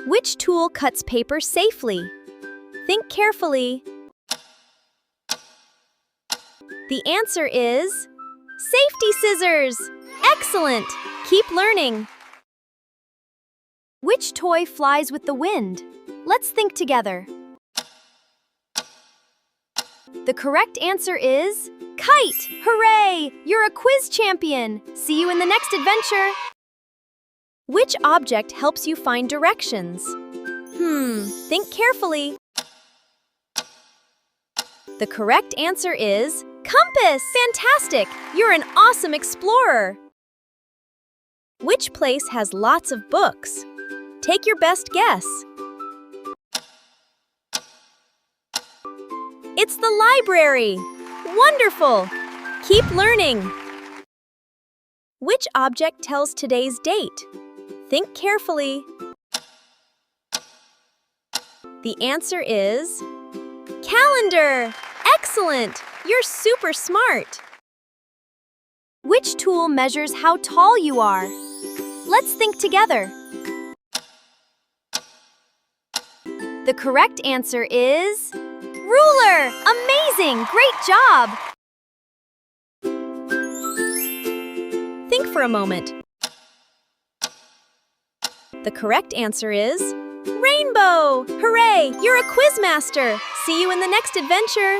Which tool cuts paper safely? Think carefully. The answer is safety scissors. Excellent! Keep learning. Which toy flies with the wind? Let's think together. The correct answer is kite! Hooray! You're a quiz champion! See you in the next adventure! Which object helps you find directions? Think carefully. The correct answer is compass! Fantastic! You're an awesome explorer! Which place has lots of books? Take your best guess. It's the library! Wonderful! Keep learning. Which object tells today's date? Think carefully. The answer is calendar! Excellent! You're super smart! Which tool measures how tall you are? Let's think together. The correct answer is ruler! Amazing! Great job! Think for a moment. The correct answer is rainbow! Hooray! You're a quiz master! See you in the next adventure!